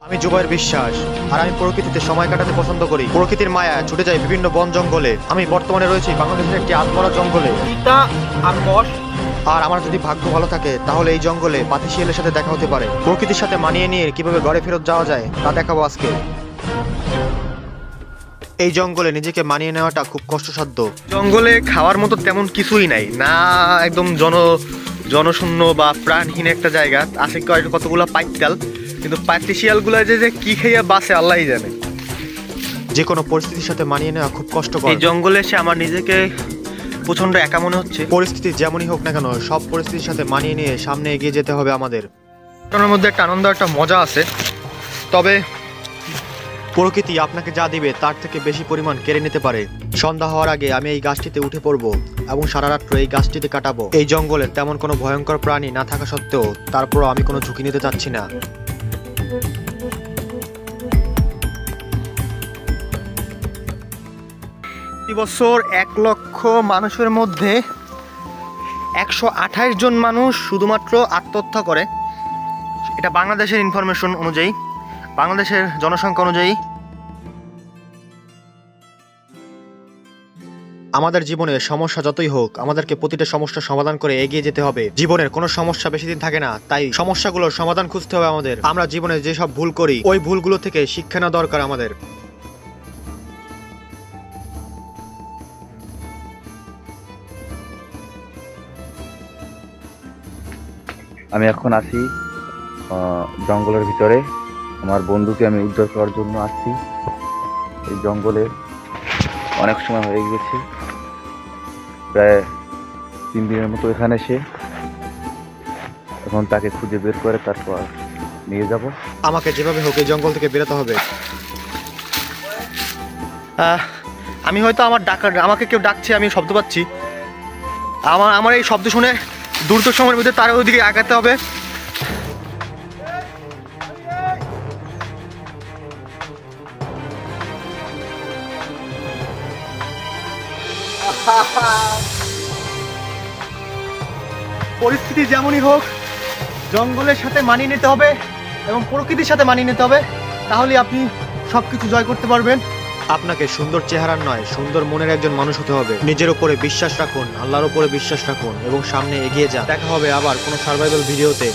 আমি জুবাইর বিশ্বাস আর আমি প্রকৃতিতে সময় কাটাতে পছন্দ করি। প্রকৃতির মায়ায় ছুটে যাই বিভিন্ন বন জঙ্গলে। আমি বর্তমানে রয়েছি বাংলাদেশের একটি আত্মরা জঙ্গলে। আর আমার যদি ভাগ্য ভালো থাকে তাহলে এই জঙ্গলে পাতিশিয়ালের সাথে দেখা হতে পারে। প্রকৃতির সাথে মানিয়ে নিয়ে কিভাবে ঘরে ফেরত যাওয়া যায় তা দেখাবো আজকে। এই জঙ্গলে নিজেকে মানিয়ে নেওয়াটা খুব কষ্টসাধ্য। জঙ্গলে খাওয়ার মতো তেমন কিছুই নাই, না একদম জনশূন্য বা প্রাণহীন একটা জায়গা। আছে কতগুলো পাইকাল, কিন্তু পাতিশিয়ালগুলো যে কি খাইয়া বাসে আল্লাহই জানে। যে কোনো পরিস্থিতির সাথে মানিয়ে নেওয়া খুব কষ্টকর। এই জঙ্গলে এসে আমার নিজেকে প্রচন্ড একা মনে হচ্ছে। পরিস্থিতি যেমনই হোক না কেন সব পরিস্থিতির সাথে মানিয়ে নিয়ে সামনে এগিয়ে যেতে হবে আমাদের। ঘটনার মধ্যে একটা আনন্দ, একটা মজা আছে, তবে প্রকৃতি আপনাকে যা দিবে তার থেকে বেশি পরিমাণ কেড়ে নিতে পারে। সন্ধ্যা হওয়ার আগে আমি এই গাছটিতে উঠে পড়বো এবং সারা রাত্র এই গাছটিতে কাটাবো। এই জঙ্গলে তেমন কোনো ভয়ঙ্কর প্রাণী না থাকা সত্ত্বেও তারপরও আমি কোনো ঝুঁকি নিতে চাচ্ছি না। প্রতি বছর 1 লক্ষ মানুষের মধ্যে 128 জন মানুষ শুধুমাত্র আত্মহত্যা করে। এটা বাংলাদেশের ইনফরমেশন অনুযায়ী, বাংলাদেশের জনসংখ্যা অনুযায়ী। আমাদের জীবনে সমস্যা যতই হোক আমাদেরকে প্রতিটা সমস্যার সমাধান করে এগিয়ে যেতে হবে। জীবনের কোনো সমস্যা বেশি দিন থাকে না, তাই সমস্যাগুলোর সমাধান খুঁজতে হবে আমাদের। আমরা জীবনে যেসব ভুল করি ওই ভুলগুলো থেকে শিক্ষা নেওয়া দরকার আমাদের। আমি এখন আছি জঙ্গলের ভিতরে। আমার বন্ধুকে আমি উদ্ধার করার জন্য আসছি। এই জঙ্গলে অনেক সময় হয়ে গেছে, প্রায় 3 দিনের মতো এখানে এসে। এখন তাকে খুঁজে বের করে তারপর নিয়ে যাব। আমাকে যেভাবে হোক এই জঙ্গল থেকে বেরোতে হবে। আমি হয়তো আমাকে কেউ ডাকছে, আমি শব্দ পাচ্ছি। আমার এই শব্দ শুনে দ্রুত সময়ের মধ্যে তার ওইদিকে আগাতে হবে। পরিস্থিতি যেমনই হোক জঙ্গলের সাথে মানিয়ে নিতে হবে এবং প্রকৃতির সাথে মানিয়ে নিতে হবে, তাহলে আপনি সবকিছু জয় করতে পারবেন। আপনাকে সুন্দর চেহারার নয়, সুন্দর মনের একজন মানুষ হতে হবে। নিজের উপরে বিশ্বাস রাখুন, আল্লাহর উপরে বিশ্বাস রাখুন এবং সামনে এগিয়ে যান। দেখা হবে আবার কোনো সার্ভাইভাল ভিডিওতে।